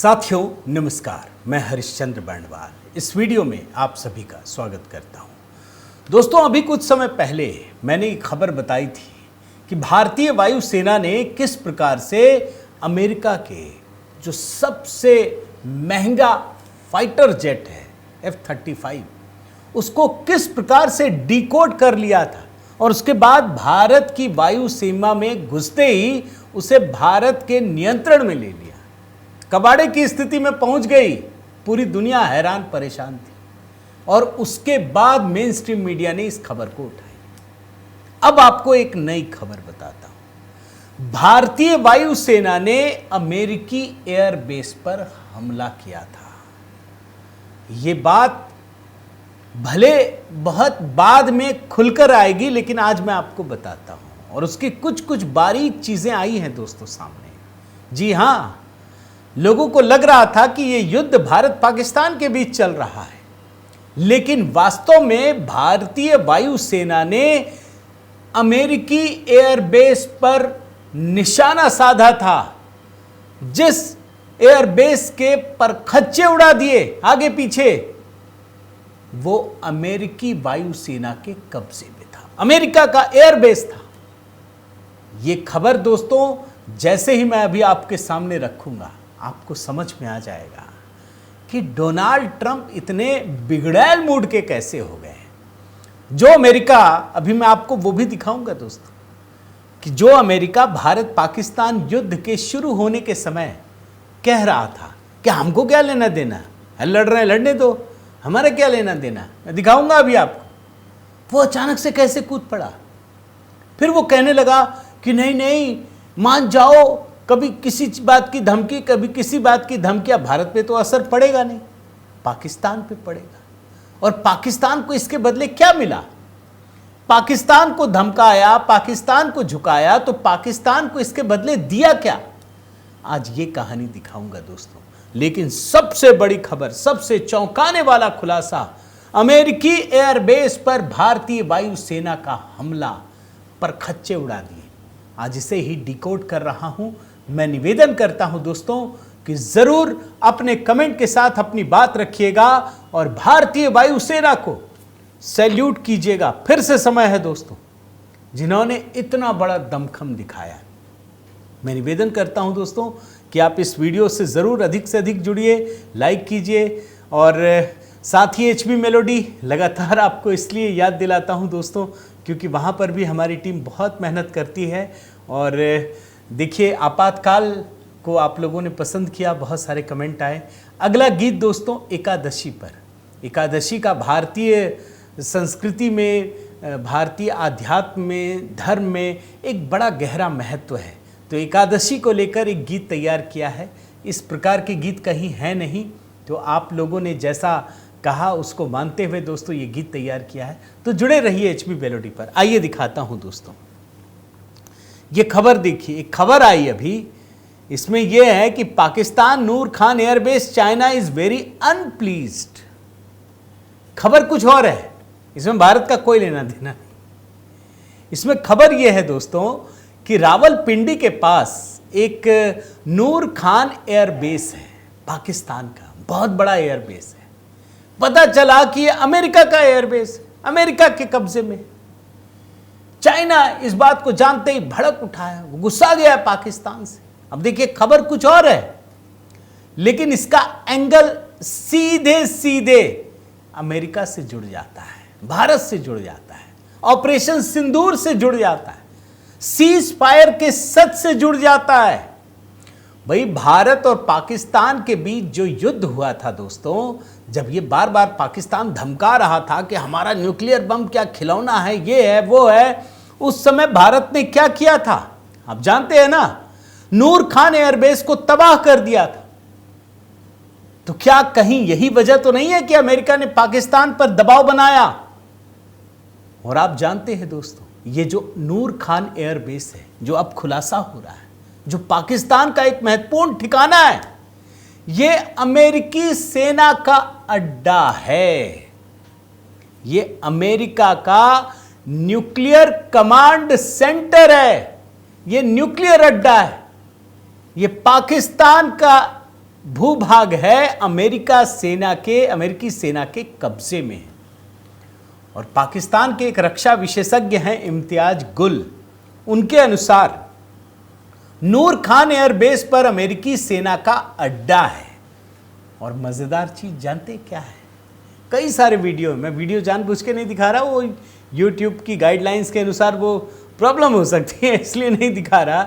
साथियों नमस्कार, मैं हरिश्चंद्र बर्णवाल इस वीडियो में आप सभी का स्वागत करता हूं। दोस्तों, अभी कुछ समय पहले मैंने एक खबर बताई थी कि भारतीय वायुसेना ने किस प्रकार से अमेरिका के जो सबसे महंगा फाइटर जेट है F-35 उसको किस प्रकार से डिकोड कर लिया था और उसके बाद भारत की वायु सीमा में घुसते ही उसे भारत के नियंत्रण में ले लिया। कबाड़े की स्थिति में पहुंच गई, पूरी दुनिया हैरान परेशान थी और उसके बाद मेन स्ट्रीम मीडिया ने इस खबर को उठाई। अब आपको एक नई खबर बताता हूं। भारतीय वायुसेना ने अमेरिकी एयरबेस पर हमला किया था। यह बात भले बहुत बाद में खुलकर आएगी, लेकिन आज मैं आपको बताता हूं और उसकी कुछ बारीक चीजें आई हैं दोस्तों सामने। जी हां, लोगों को लग रहा था कि यह युद्ध भारत पाकिस्तान के बीच चल रहा है, लेकिन वास्तव में भारतीय वायुसेना ने अमेरिकी एयरबेस पर निशाना साधा था। जिस एयरबेस के परखच्चे उड़ा दिए आगे पीछे, वो अमेरिकी वायुसेना के कब्जे में था, अमेरिका का एयरबेस था। यह खबर दोस्तों जैसे ही मैं अभी आपके सामने रखूंगा, आपको समझ में आ जाएगा कि डोनाल्ड ट्रंप इतने बिगड़ैल मूड के कैसे हो गए। जो अमेरिका, अभी मैं आपको वो भी दिखाऊंगा दोस्तों, कि जो अमेरिका भारत पाकिस्तान युद्ध के शुरू होने के समय कह रहा था कि हमको क्या लेना देना, लड़ रहे हैं लड़ने दो, हमारा क्या लेना देना, मैं दिखाऊंगा अभी आपको। वो अचानक से कैसे कूद पड़ा। फिर वो कहने लगा कि नहीं नहीं मान जाओ, कभी किसी बात की धमकी, कभी किसी बात की धमकियां, भारत पे तो असर पड़ेगा नहीं, पाकिस्तान पे पड़ेगा। और पाकिस्तान को इसके बदले क्या मिला? पाकिस्तान को धमकाया, पाकिस्तान को झुकाया, तो पाकिस्तान को इसके बदले दिया क्या? आज ये कहानी दिखाऊंगा दोस्तों। लेकिन सबसे बड़ी खबर, सबसे चौंकाने वाला खुलासा, अमेरिकी एयरबेस पर भारतीय वायुसेना का हमला, परखच्चे उड़ा दिए। आज इसे ही डिकोड कर रहा हूं। मैं निवेदन करता हूं दोस्तों कि जरूर अपने कमेंट के साथ अपनी बात रखिएगा और भारतीय वायुसेना को सैल्यूट कीजिएगा। फिर से समय है दोस्तों, जिन्होंने इतना बड़ा दमखम दिखाया। मैं निवेदन करता हूं दोस्तों कि आप इस वीडियो से जरूर अधिक से अधिक जुड़िए, लाइक कीजिए और साथ ही एचबी मेलोडी लगातार आपको इसलिए याद दिलाता हूं दोस्तों क्योंकि वहां पर भी हमारी टीम बहुत मेहनत करती है। और देखिए, आपातकाल को आप लोगों ने पसंद किया, बहुत सारे कमेंट आए। अगला गीत दोस्तों एकादशी पर। एकादशी का भारतीय संस्कृति में, भारतीय आध्यात्म में, धर्म में एक बड़ा गहरा महत्व है। तो एकादशी को लेकर एक गीत तैयार किया है। इस प्रकार के गीत कहीं है नहीं, तो आप लोगों ने जैसा कहा उसको मानते हुए दोस्तों ये गीत तैयार किया है। तो जुड़े रहिए एचबी मेलोडी पर। आइए दिखाता हूं दोस्तों, ये खबर देखिए। एक खबर आई अभी, इसमें यह है कि Pakistan Noor Khan airbase China is very unpleased. खबर कुछ और है, इसमें भारत का कोई लेना देना नहीं। इसमें खबर यह है दोस्तों कि रावलपिंडी के पास एक नूर खान एयरबेस है, पाकिस्तान का बहुत बड़ा एयरबेस है। पता चला कि यह अमेरिका का एयरबेस है, अमेरिका के कब्जे में। चाइना इस बात को जानते ही भड़क उठाया, गुस्सा गया पाकिस्तान से। अब देखिए, खबर कुछ और है, लेकिन इसका एंगल सीधे सीधे अमेरिका से जुड़ जाता है, भारत से जुड़ जाता है, ऑपरेशन सिंदूर से जुड़ जाता है, सीज फायर के सच से जुड़ जाता है। भाई, भारत और पाकिस्तान के बीच जो युद्ध हुआ था दोस्तों, जब ये बार बार पाकिस्तान धमका रहा था कि हमारा न्यूक्लियर बम क्या खिलौना है, ये है वो है, उस समय भारत ने क्या किया था आप जानते हैं ना? नूर खान एयरबेस को तबाह कर दिया था। तो क्या कहीं यही वजह तो नहीं है कि अमेरिका ने पाकिस्तान पर दबाव बनाया? और आप जानते हैं दोस्तों, ये जो नूर खान एयरबेस है, जो अब खुलासा हो रहा है, जो पाकिस्तान का एक महत्वपूर्ण ठिकाना है, ये अमेरिकी सेना का अड्डा है। ये अमेरिका का न्यूक्लियर कमांड सेंटर है, ये न्यूक्लियर अड्डा है। ये पाकिस्तान का भूभाग है अमेरिकी सेना के कब्जे में है। और पाकिस्तान के एक रक्षा विशेषज्ञ हैं इम्तियाज गुल, उनके अनुसार नूर खान एयरबेस पर अमेरिकी सेना का अड्डा है। और मजेदार चीज जानते क्या है, कई सारे वीडियो, मैं वीडियो जानबूझ के नहीं दिखा रहा, वो यूट्यूब की गाइडलाइंस के अनुसार वो प्रॉब्लम हो सकती है इसलिए नहीं दिखा रहा।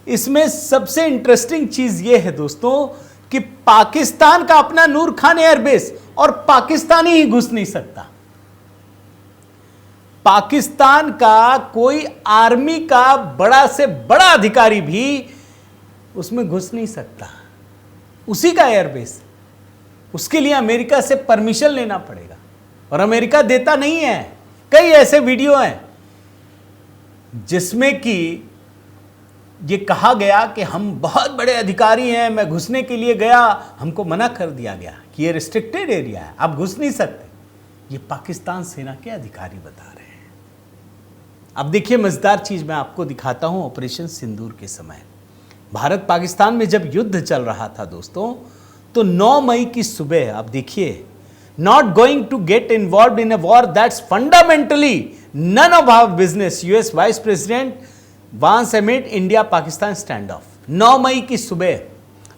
इसमें सबसे इंटरेस्टिंग चीज ये है दोस्तों कि पाकिस्तान का अपना नूर खान एयरबेस, और पाकिस्तानी ही घुस नहीं सकता। पाकिस्तान का कोई आर्मी का बड़ा से बड़ा अधिकारी भी उसमें घुस नहीं सकता, उसी का एयरबेस। उसके लिए अमेरिका से परमिशन लेना पड़ेगा और अमेरिका देता नहीं है। कई ऐसे वीडियो हैं जिसमें कि ये कहा गया कि हम बहुत बड़े अधिकारी हैं, मैं घुसने के लिए गया, हमको मना कर दिया गया कि ये रिस्ट्रिक्टेड एरिया है, आप घुस नहीं सकते। ये पाकिस्तान सेना के अधिकारी बता रहे हैं। अब देखिए मजेदार चीज मैं आपको दिखाता हूं। ऑपरेशन सिंदूर के समय भारत पाकिस्तान में जब युद्ध चल रहा था दोस्तों, तो 9 मई की सुबह आप देखिए, not going to get involve in a war that's fundamentally none of our business, US vice president Vance amid India Pakistan stand off. 9 मई की सुबह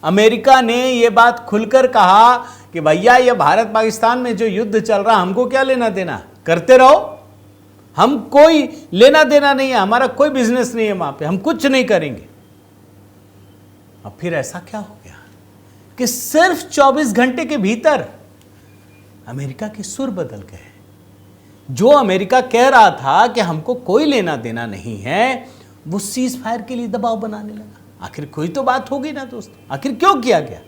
अमेरिका ने यह बात खुलकर कहा कि भैया ये भारत पाकिस्तान में जो युद्ध चल रहा, हमको क्या लेना देना, करते रहो, हम कोई लेना देना नहीं है, हमारा कोई बिजनेस नहीं है वहां पे, हम कुछ नहीं करेंगे। अब फिर ऐसा क्या हो गया कि सिर्फ 24 घंटे के भीतर अमेरिका के सुर बदल गए। जो अमेरिका कह रहा था कि हमको कोई लेना देना नहीं है, वो सीज फायर के लिए दबाव बनाने लगा। आखिर कोई तो बात होगी ना दोस्तों, आखिर क्यों किया गया?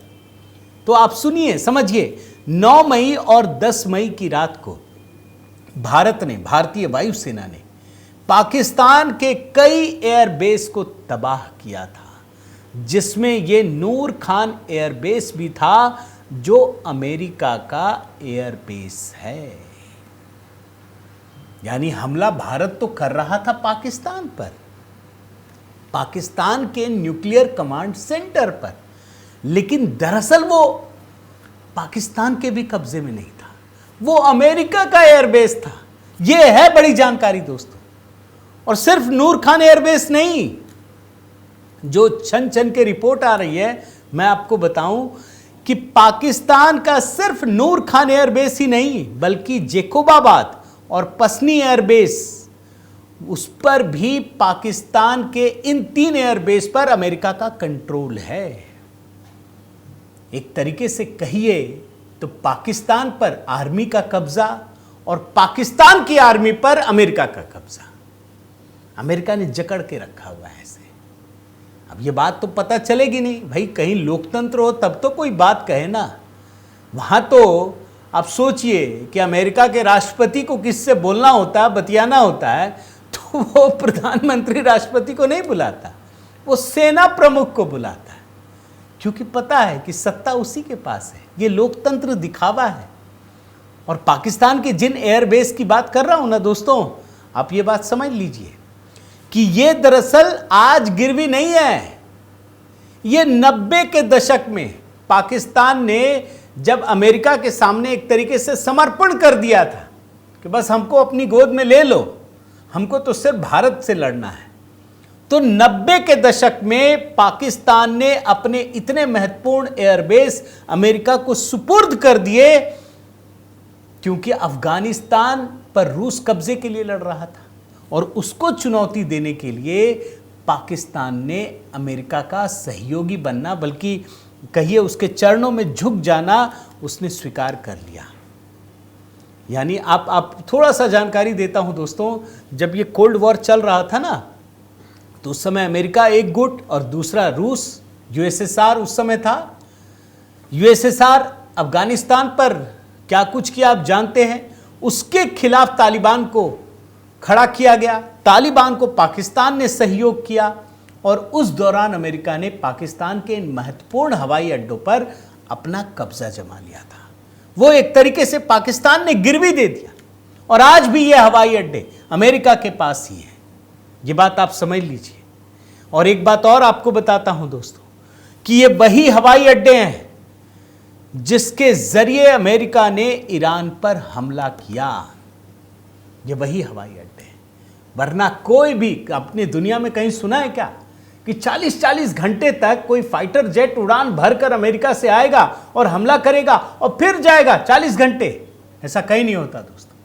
तो आप सुनिए, समझिए। 9 मई और 10 मई की रात को भारतीय वायुसेना ने पाकिस्तान के कई एयरबेस को तबाह किया था, जिसमें यह नूर खान एयरबेस भी था, जो अमेरिका का एयरबेस है। यानी हमला भारत तो कर रहा था पाकिस्तान पर, पाकिस्तान के न्यूक्लियर कमांड सेंटर पर, लेकिन दरअसल वो पाकिस्तान के भी कब्जे में नहीं था, वो अमेरिका का एयरबेस था। यह है बड़ी जानकारी दोस्तों। और सिर्फ नूर खान एयरबेस नहीं, जो छन छन के रिपोर्ट आ रही है, मैं आपको बताऊं कि पाकिस्तान का सिर्फ नूर खान एयरबेस ही नहीं, बल्कि जेकोबाबाद और पसनी एयरबेस, उस पर भी पाकिस्तान के इन 3 एयरबेस पर अमेरिका का कंट्रोल है। एक तरीके से कहिए तो पाकिस्तान पर आर्मी का कब्जा और पाकिस्तान की आर्मी पर अमेरिका का कब्जा। अमेरिका ने जकड़ के रखा हुआ है इसे। अब ये बात तो पता चलेगी नहीं भाई, कहीं लोकतंत्र हो तब तो कोई बात कहे ना। वहां तो आप सोचिए कि अमेरिका के राष्ट्रपति को किससे बोलना होता है, बतियाना होता है, तो वो प्रधानमंत्री राष्ट्रपति को नहीं बुलाता, वो सेना प्रमुख को बुलाता है, क्योंकि पता है कि सत्ता उसी के पास है। ये लोकतंत्र दिखावा है। और पाकिस्तान के जिन एयरबेस की बात कर रहा हूं ना दोस्तों, आप ये बात समझ लीजिए कि ये दरअसल आज गिरवी नहीं है। ये 90 के दशक में पाकिस्तान ने जब अमेरिका के सामने एक तरीके से समर्पण कर दिया था कि बस हमको अपनी गोद में ले लो, हमको तो सिर्फ भारत से लड़ना है, तो 90 के दशक में पाकिस्तान ने अपने इतने महत्वपूर्ण एयरबेस अमेरिका को सुपुर्द कर दिए, क्योंकि अफगानिस्तान पर रूस कब्जे के लिए लड़ रहा था और उसको चुनौती देने के लिए पाकिस्तान ने अमेरिका का सहयोगी बनना, बल्कि कहिए उसके चरणों में झुक जाना, उसने स्वीकार कर लिया। यानी आप थोड़ा सा जानकारी देता हूं दोस्तों, जब ये कोल्ड वॉर चल रहा था ना, तो उस समय अमेरिका एक गुट और दूसरा रूस, यूएसएसआर उस समय था। यूएसएसआर अफगानिस्तान पर क्या कुछ किया आप जानते हैं। उसके खिलाफ तालिबान को खड़ा किया गया, तालिबान को पाकिस्तान ने सहयोग किया, और उस दौरान अमेरिका ने पाकिस्तान के इन महत्वपूर्ण हवाई अड्डों पर अपना कब्जा जमा लिया था। वो एक तरीके से पाकिस्तान ने गिरवी दे दिया, और आज भी ये हवाई अड्डे अमेरिका के पास ही हैं। ये बात आप समझ लीजिए। और एक बात और आपको बताता हूं दोस्तों कि ये वही हवाई अड्डे हैं जिसके जरिए अमेरिका ने ईरान पर हमला किया। ये वही हवाई अड्डे हैं, वरना कोई भी अपनी दुनिया में कहीं सुना है क्या कि 40-40 घंटे तक कोई फाइटर जेट उड़ान भरकर अमेरिका से आएगा और हमला करेगा और फिर जाएगा 40 घंटे? ऐसा कहीं नहीं होता दोस्तों।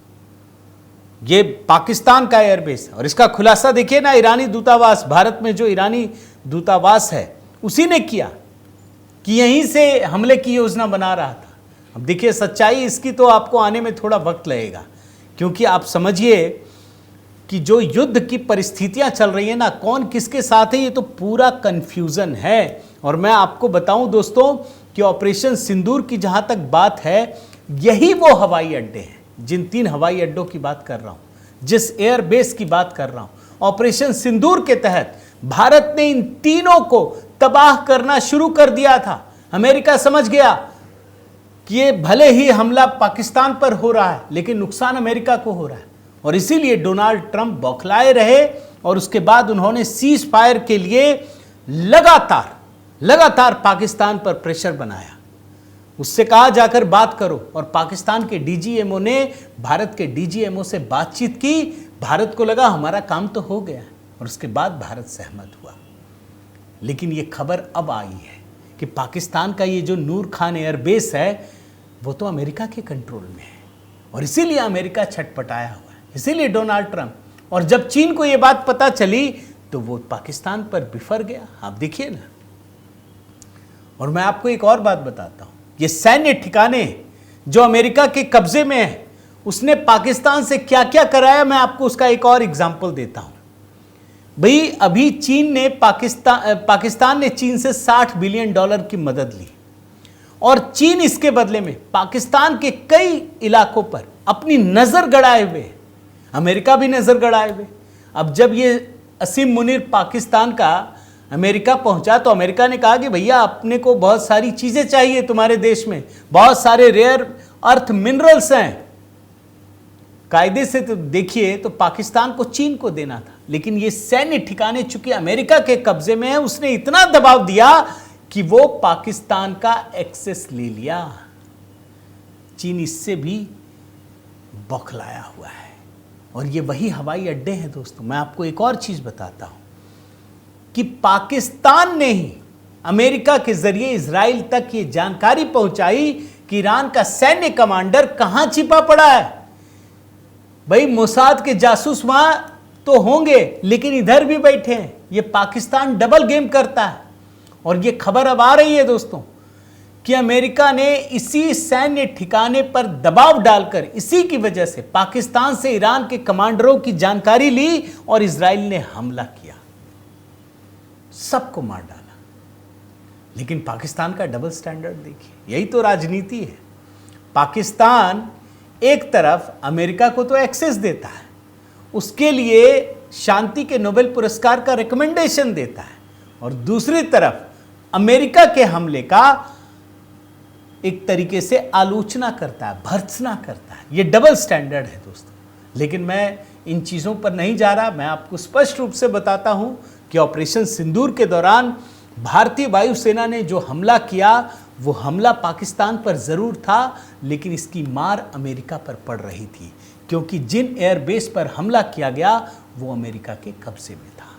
ये पाकिस्तान का एयरबेस है और इसका खुलासा देखिए ना, ईरानी दूतावास, भारत में जो ईरानी दूतावास है उसी ने किया कि यहीं से हमले की योजना बना रहा था। अब देखिए सच्चाई इसकी तो आपको आने में थोड़ा वक्त लगेगा, क्योंकि आप समझिए कि जो युद्ध की परिस्थितियां चल रही है ना, कौन किसके साथ है, ये तो पूरा कंफ्यूजन है। और मैं आपको बताऊं दोस्तों कि ऑपरेशन सिंदूर की जहां तक बात है, यही वो हवाई अड्डे हैं जिन 3 हवाई अड्डों की बात कर रहा हूं, जिस एयरबेस की बात कर रहा हूं। ऑपरेशन सिंदूर के तहत भारत ने इन तीनों को तबाह करना शुरू कर दिया था। अमेरिका समझ गया कि ये भले ही हमला पाकिस्तान पर हो रहा है, लेकिन नुकसान अमेरिका को हो रहा है, और इसीलिए डोनाल्ड ट्रंप बौखलाए रहे और उसके बाद उन्होंने सीज फायर के लिए लगातार पाकिस्तान पर प्रेशर बनाया। उससे कहा जाकर बात करो, और पाकिस्तान के डीजीएमओ ने भारत के डीजीएमओ से बातचीत की। भारत को लगा हमारा काम तो हो गया, और उसके बाद भारत सहमत हुआ। लेकिन ये खबर अब आई है कि पाकिस्तान का ये जो नूर खान एयरबेस है वो तो अमेरिका के कंट्रोल में है, और इसीलिए अमेरिका छटपटाया हुआ है, इसीलिए डोनाल्ड ट्रंप। और जब चीन को ये बात पता चली तो वो पाकिस्तान पर बिफर गया। आप देखिए ना। और मैं आपको एक और बात बताता हूं, ये सैन्य ठिकाने जो अमेरिका के कब्जे में है, उसने पाकिस्तान से क्या क्या कराया, मैं आपको उसका एक और एग्जाम्पल देता हूं। भाई अभी पाकिस्तान ने चीन से $60 बिलियन की मदद ली, और चीन इसके बदले में पाकिस्तान के कई इलाकों पर अपनी नजर गड़ाए हुए, अमेरिका भी नजर गड़ाए हुए। अब जब ये असीम मुनीर पाकिस्तान का अमेरिका पहुंचा तो अमेरिका ने कहा कि भैया अपने को बहुत सारी चीजें चाहिए, तुम्हारे देश में बहुत सारे रेयर अर्थ मिनरल्स हैं। कायदे से तो देखिए तो पाकिस्तान को चीन को देना था, लेकिन ये सैन्य ठिकाने चूंकि अमेरिका के कब्जे में है, उसने इतना दबाव दिया कि वो पाकिस्तान का एक्सेस ले लिया। चीन इससे भी बौखलाया हुआ है, और ये वही हवाई अड्डे हैं दोस्तों। मैं आपको एक और चीज बताता हूं कि पाकिस्तान ने ही अमेरिका के जरिए इजराइल तक ये जानकारी पहुंचाई कि ईरान का सैन्य कमांडर कहां छिपा पड़ा है। भाई मोसाद के जासूस वहां तो होंगे, लेकिन इधर भी बैठे हैं। ये पाकिस्तान डबल गेम करता है, और ये खबर अब आ रही है दोस्तों कि अमेरिका ने इसी सैन्य ठिकाने पर दबाव डालकर, इसी की वजह से पाकिस्तान से ईरान के कमांडरों की जानकारी ली और इजराइल ने हमला किया, सबको मार डाला। लेकिन पाकिस्तान का डबल स्टैंडर्ड देखिए, यही तो राजनीति है। पाकिस्तान एक तरफ अमेरिका को तो एक्सेस देता है, उसके लिए शांति के नोबेल पुरस्कार का रिकमेंडेशन देता है, और दूसरी तरफ अमेरिका के हमले का एक तरीके से आलोचना करता है, भर्त्सना करता है। ये डबल स्टैंडर्ड है दोस्तों। लेकिन मैं इन चीज़ों पर नहीं जा रहा। मैं आपको स्पष्ट रूप से बताता हूं कि ऑपरेशन सिंदूर के दौरान भारतीय वायुसेना ने जो हमला किया, वो हमला पाकिस्तान पर ज़रूर था, लेकिन इसकी मार अमेरिका पर पड़ रही थी, क्योंकि जिन एयरबेस पर हमला किया गया वो अमेरिका के कब्जे में था।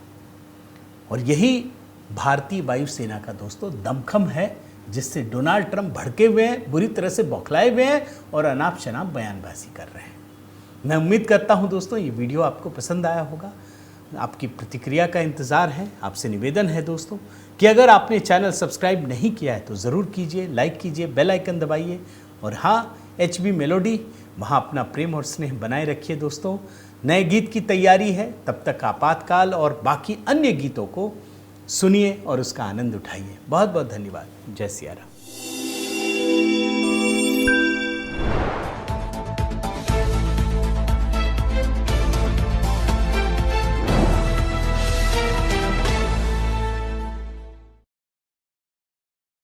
और यही भारतीय वायुसेना का दोस्तों दमखम है, जिससे डोनाल्ड ट्रंप भड़के हुए हैं, बुरी तरह से बौखलाए हुए हैं और अनाप शनाप बयानबाजी कर रहे हैं। मैं उम्मीद करता हूं दोस्तों ये वीडियो आपको पसंद आया होगा। आपकी प्रतिक्रिया का इंतज़ार है। आपसे निवेदन है दोस्तों कि अगर आपने चैनल सब्सक्राइब नहीं किया है तो ज़रूर कीजिए, लाइक कीजिए, बेल आइकन दबाइए, और हाँ, HB मेलोडी, वहाँ अपना प्रेम और स्नेह बनाए रखिए दोस्तों। नए गीत की तैयारी है, तब तक आपातकाल और बाकी अन्य गीतों को सुनिए और उसका आनंद उठाइए। बहुत बहुत धन्यवाद। जय सिया राम।